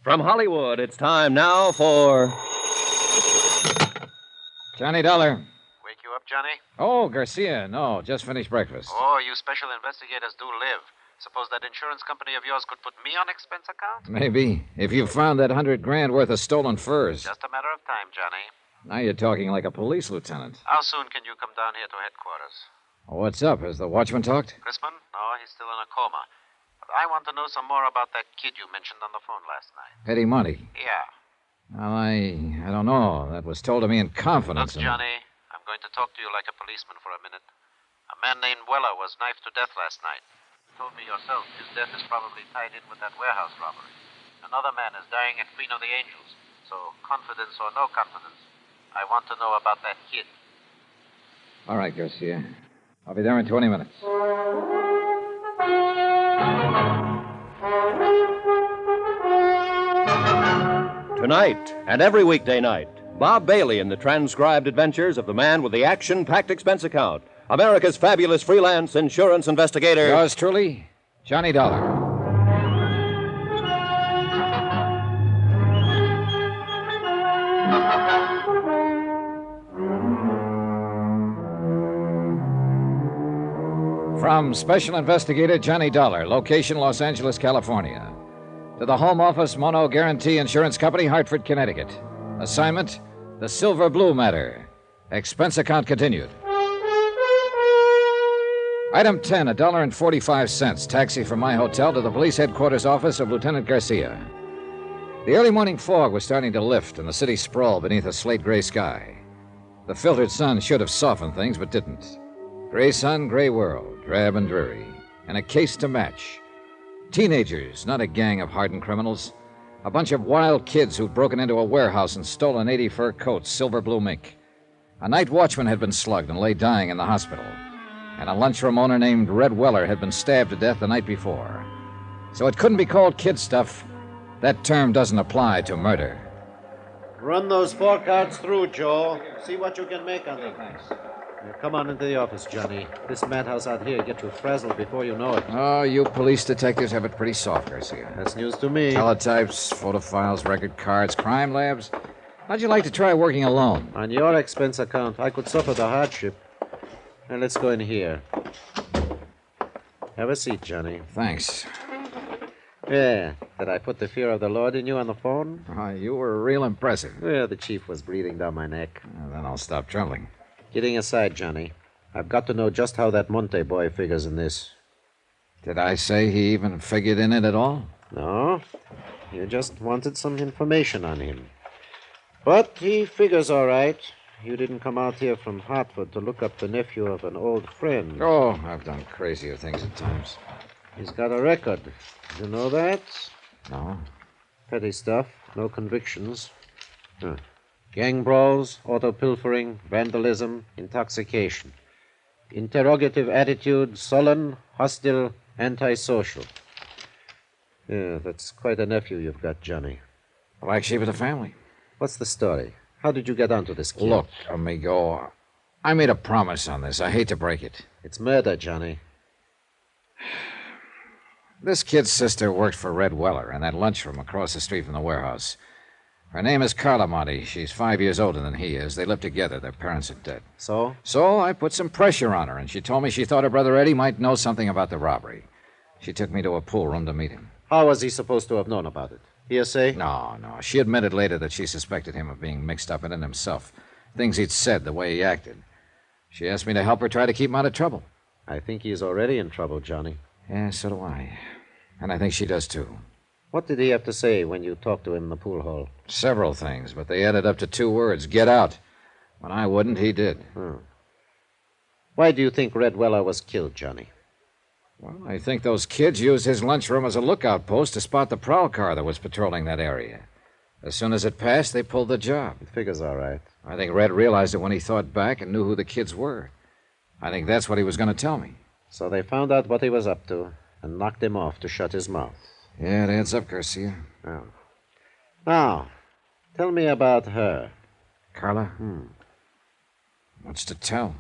From Hollywood, it's time now for... Johnny Dollar. Wake you up, Johnny? Oh, Garcia. No, just finished breakfast. Oh, you special investigators do live. Suppose that insurance company of yours could put me on expense account? Maybe. If you found that $100,000 worth of stolen furs. Just a matter of time, Johnny. Now you're talking like a police lieutenant. How soon can you come down here to headquarters? What's up? Has the watchman talked? Crispin? No, he's still in a coma. But I want to know some more about that kid you mentioned on the phone last night. Eddie Monty. Yeah. Well, I don't know. That was told to me in confidence. Look, Johnny, I'm going to talk to you like a policeman for a minute. A man named Weller was knifed to death last night. You told me yourself his death is probably tied in with that warehouse robbery. Another man is dying at Queen of the Angels. So, confidence or no confidence, I want to know about that kid. All right, Garcia. I'll be there in 20 minutes. Tonight and every weekday night, Bob Bailey in the transcribed adventures of the man with the action-packed expense account, America's fabulous freelance insurance investigator. Yours truly, Johnny Dollar. From Special Investigator Johnny Dollar, location Los Angeles, California. To the Home Office Mono Guarantee Insurance Company, Hartford, Connecticut. Assignment, the Silver Blue Matter. Expense account continued. Item 10, $1.45. Taxi from my hotel to the police headquarters office of Lieutenant Garcia. The early morning fog was starting to lift, and the city sprawled beneath a slate-gray sky. The filtered sun should have softened things, but didn't. Gray sun, gray world, drab and dreary, and a case to match. Teenagers, not a gang of hardened criminals. A bunch of wild kids who'd broken into a warehouse and stolen 80 fur coats, silver blue mink. A night watchman had been slugged and lay dying in the hospital. And a lunchroom owner named Red Weller had been stabbed to death the night before. So it couldn't be called kid stuff. That term doesn't apply to murder. Run those 4 cards through, Joe. See what you can make on them. Thanks. Come on into the office, Johnny. This madhouse out here get you frazzled before you know it. Oh, you police detectives have it pretty soft, Garcia. That's news to me. Teletypes, photo files, record cards, crime labs. How'd you like to try working alone? On your expense account, I could suffer the hardship. Now, let's go in here. Have a seat, Johnny. Thanks. Yeah. Did I put the fear of the Lord in you on the phone? You were real impressive. Well, the chief was breathing down my neck. Then I'll stop trembling. Kidding aside, Johnny, I've got to know just how that Monte boy figures in this. Did I say he even figured in it at all? No. You just wanted some information on him. But he figures all right. You didn't come out here from Hartford to look up the nephew of an old friend. Oh, I've done crazier things at times. He's got a record. You know that? No? Petty stuff. No convictions. Gang brawls, auto pilfering, vandalism, intoxication. Interrogative attitude, sullen, hostile, antisocial. Yeah, that's quite a nephew you've got, Johnny. Black sheep of the family. What's the story? How did you get onto this kid? Look, amigo, I made a promise on this. I hate to break it. It's murder, Johnny. This kid's sister worked for Red Weller in that lunchroom across the street from the warehouse. Her name is Carla Monty. She's 5 years older than he is. They live together. Their parents are dead. So? So I put some pressure on her, and she told me she thought her brother Eddie might know something about the robbery. She took me to a pool room to meet him. How was he supposed to have known about it? Hearsay? No. She admitted later that she suspected him of being mixed up in it himself. Things he'd said, the way he acted. She asked me to help her try to keep him out of trouble. I think he's already in trouble, Johnny. Yeah, so do I. And I think she does, too. What did he have to say when you talked to him in the pool hall? Several things, but they added up to 2 words. Get out. When I wouldn't, he did. Why do you think Red Weller was killed, Johnny? Well, I think those kids used his lunchroom as a lookout post to spot the prowl car that was patrolling that area. As soon as it passed, they pulled the job. It figures all right. I think Red realized it when he thought back and knew who the kids were. I think that's what he was going to tell me. So they found out what he was up to and knocked him off to shut his mouth. Yeah, it adds up, Garcia. Oh. Now, tell me about her. Carla? What's to tell?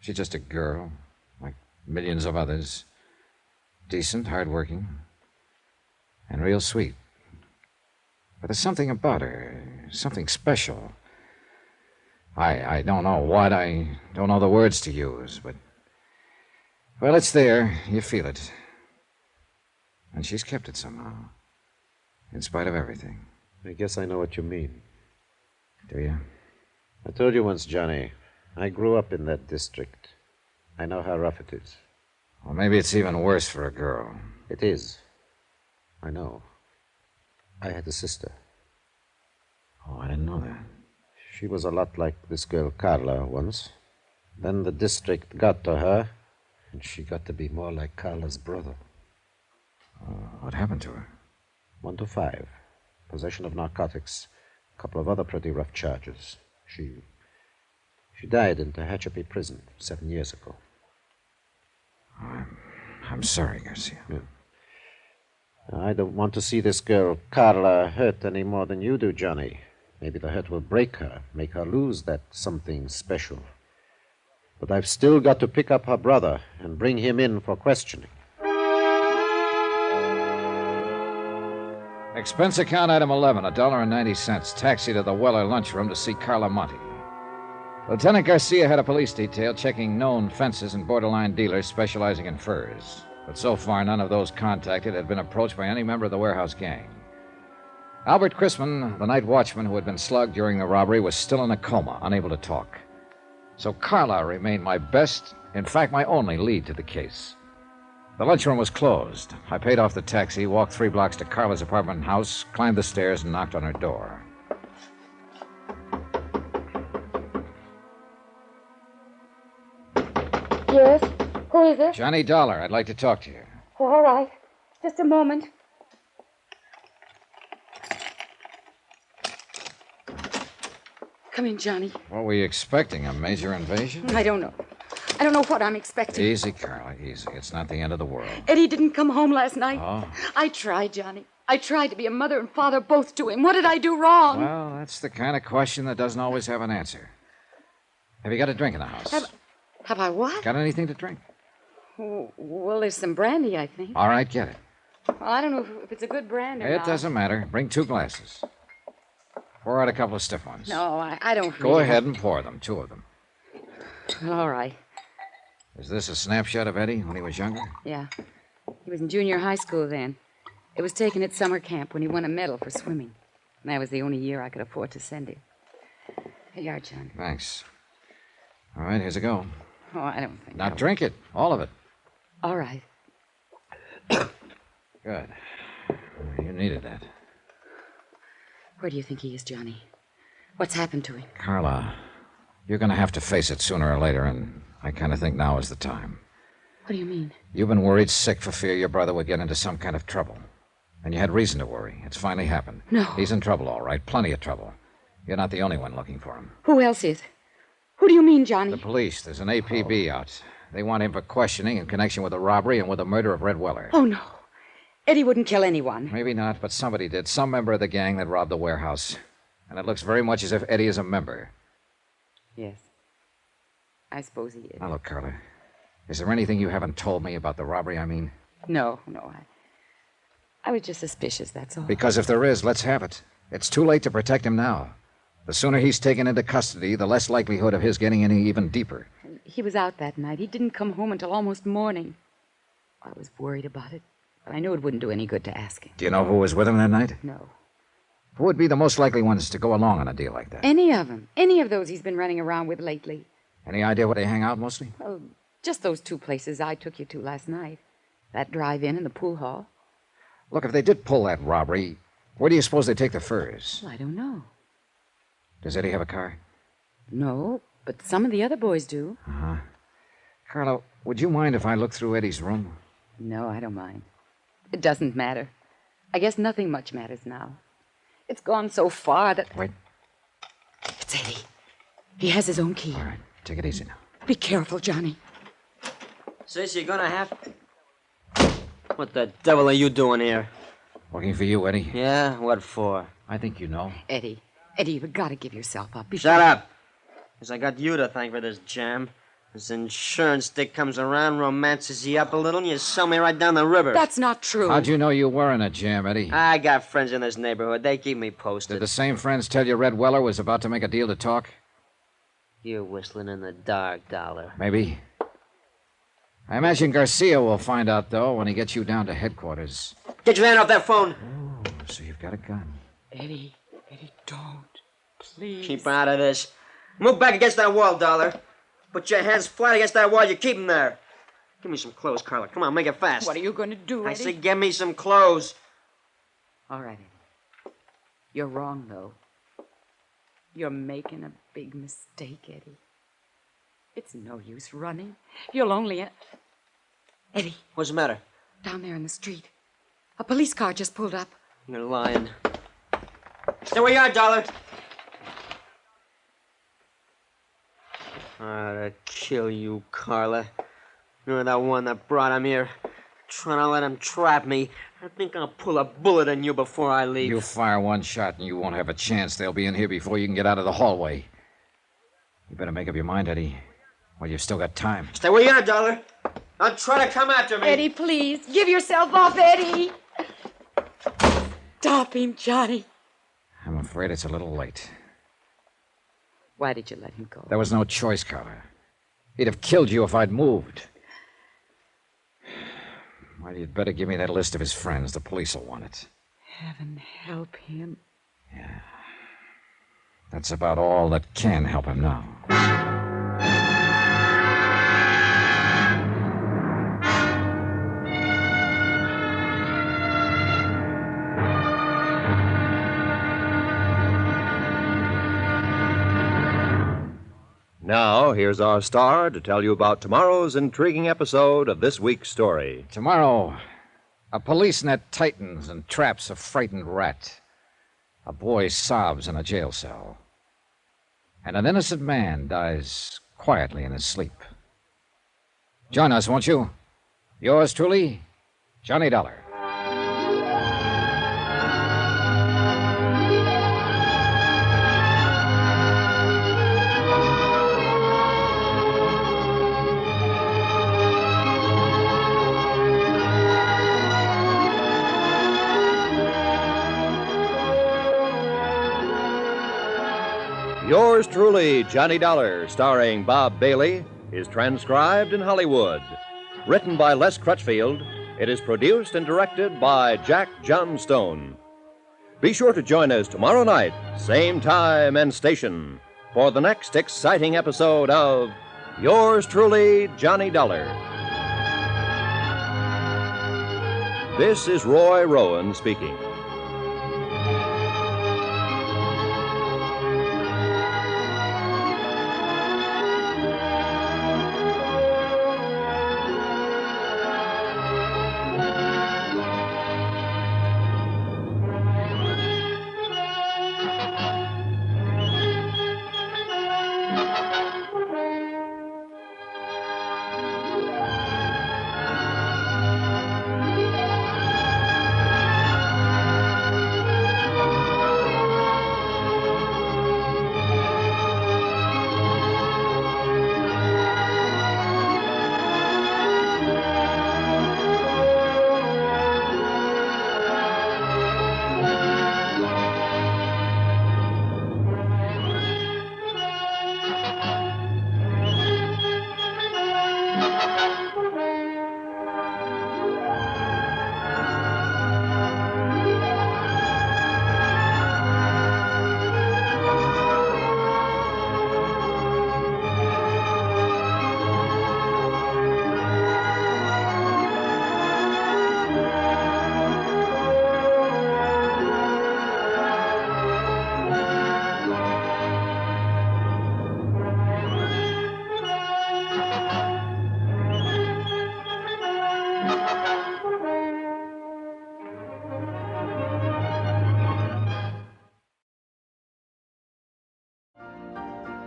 She's just a girl, like millions of others. Decent, hardworking, and real sweet. But there's something about her, something special. I don't know what, I don't know the words to use, but... Well, it's there. You feel it. And she's kept it somehow, in spite of everything. I guess I know what you mean. Do you? I told you once, Johnny, I grew up in that district. I know how rough it is. Well, maybe it's even worse for a girl. It is. I know. I had a sister. Oh, I didn't know that. She was a lot like this girl Carla once. Then the district got to her, and she got to be more like Carla's brother. What happened to her? 1 to 5. Possession of narcotics. A couple of other pretty rough charges. She died in Tehachapi prison 7 years ago. I'm sorry, Garcia. Yeah. I don't want to see this girl Carla hurt any more than you do, Johnny. Maybe the hurt will break her, make her lose that something special. But I've still got to pick up her brother and bring him in for questioning. Expense account item 11, $1.90. Taxi to the Weller lunchroom to see Carla Monte. Lieutenant Garcia had a police detail checking known fences and borderline dealers specializing in furs. But so far, none of those contacted had been approached by any member of the warehouse gang. Albert Chrisman, the night watchman who had been slugged during the robbery, was still in a coma, unable to talk. So Carla remained my best, in fact, my only lead to the case. The lunchroom was closed. I paid off the taxi, walked 3 blocks to Carla's apartment house, climbed the stairs, and knocked on her door. Yes? Who is it? Johnny Dollar, I'd like to talk to you. Oh, all right. Just a moment. Come in, Johnny. What were you expecting, a major invasion? I don't know. I don't know what I'm expecting. Easy, Carla, easy. It's not the end of the world. Eddie didn't come home last night. Oh? I tried, Johnny. I tried to be a mother and father both to him. What did I do wrong? Well, that's the kind of question that doesn't always have an answer. Have you got a drink in the house? Have I what? Got anything to drink? Well, there's some brandy, I think. All right, get it. Well, I don't know if it's a good brand or It not. doesn't matter. Bring 2 glasses. Pour out a couple of stiff ones. No, I don't Go ahead and pour them, 2 of them. All right. Is this a snapshot of Eddie when he was younger? Yeah. He was in junior high school then. It was taken at summer camp when he won a medal for swimming. And that was the only year I could afford to send him. Here you are, John. Thanks. All right, here's a go. Oh, I don't think Now I will. drink it, all of it. All right. Good. You needed that. Where do you think he is, Johnny? What's happened to him? Carla, you're going to have to face it sooner or later, and I kind of think now is the time. What do you mean? You've been worried sick for fear your brother would get into some kind of trouble. And you had reason to worry. It's finally happened. No. He's in trouble, all right. Plenty of trouble. You're not the only one looking for him. Who else is? Who do you mean, Johnny? The police. There's an APB out. They want him for questioning in connection with the robbery and with the murder of Red Weller. Oh, no. Eddie wouldn't kill anyone. Maybe not, but somebody did. Some member of the gang that robbed the warehouse. And it looks very much as if Eddie is a member. Yes. I suppose he is. Now, look, Carla. Is there anything you haven't told me about the robbery, I mean? No. I was just suspicious, that's all. Because if there is, let's have it. It's too late to protect him now. The sooner he's taken into custody, the less likelihood of his getting any even deeper. He was out that night. He didn't come home until almost morning. I was worried about it, but I knew it wouldn't do any good to ask him. Do you know who was with him that night? No. Who would be the most likely ones to go along on a deal like that? Any of them. Any of those he's been running around with lately. Any idea where they hang out mostly? Well, just those 2 places I took you to last night. That drive-in and the pool hall. Look, if they did pull that robbery, where do you suppose they take the furs? Well, I don't know. Does Eddie have a car? No, but some of the other boys do. Uh-huh. Carla, would you mind if I look through Eddie's room? No, I don't mind. It doesn't matter. I guess nothing much matters now. It's gone so far that... Wait. It's Eddie. He has his own key. All right, take it easy now. Be careful, Johnny. Sis, you're gonna have... What the devil are you doing here? Looking for you, Eddie. Yeah? What for? I think you know. Eddie, you've got to give yourself up. Shut up! Because I got you to thank for this jam. This insurance dick comes around, romances you up a little, and you sell me right down the river. That's not true. How'd you know you were in a jam, Eddie? I got friends in this neighborhood. They keep me posted. Did the same friends tell you Red Weller was about to make a deal to talk? You're whistling in the dark, Dollar. Maybe. I imagine Garcia will find out, though, when he gets you down to headquarters. Get your hand off that phone. Oh, so you've got a gun. Eddie, don't. Please. Keep out of this. Move back against that wall, Dollar. Put your hands flat against that wall. You keep them there. Give me some clothes, Carla. Come on, make it fast. What are you going to do, Eddie? I said give me some clothes. All right, Eddie. You're wrong, though. You're making a big mistake, Eddie. It's no use running. You'll only... Eddie. What's the matter? Down there in the street. A police car just pulled up. You're lying. Stay where you are, Dollar. I'd kill you, Carla. You're that one that brought him here. Trying to let him trap me. I think I'll pull a bullet in you before I leave. You fire one shot and you won't have a chance. They'll be in here before you can get out of the hallway. You better make up your mind, Eddie. Well, you've still got time. Stay where you are, Dollar. Don't try to come after me. Eddie, please. Give yourself up, Eddie. Stop him, Johnny. I'm afraid it's a little late. Why did you let him go? There was no choice, Carter. He'd have killed you if I'd moved. Well, you'd better give me that list of his friends. The police will want it. Heaven help him. Yeah. That's about all that can help him now. Now, here's our star to tell you about tomorrow's intriguing episode of this week's story. Tomorrow, a police net tightens and traps a frightened rat. A boy sobs in a jail cell. And an innocent man dies quietly in his sleep. Join us, won't you? Yours truly, Johnny Dollar. Yours truly, Johnny Dollar, starring Bob Bailey, is transcribed in Hollywood. Written by Les Crutchfield, it is produced and directed by Jack Johnstone. Be sure to join us tomorrow night, same time and station, for the next exciting episode of Yours truly, Johnny Dollar. This is Roy Rowan speaking.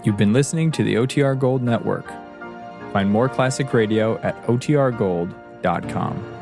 You've been listening to the OTR Gold Network. Find more classic radio at otrgold.com.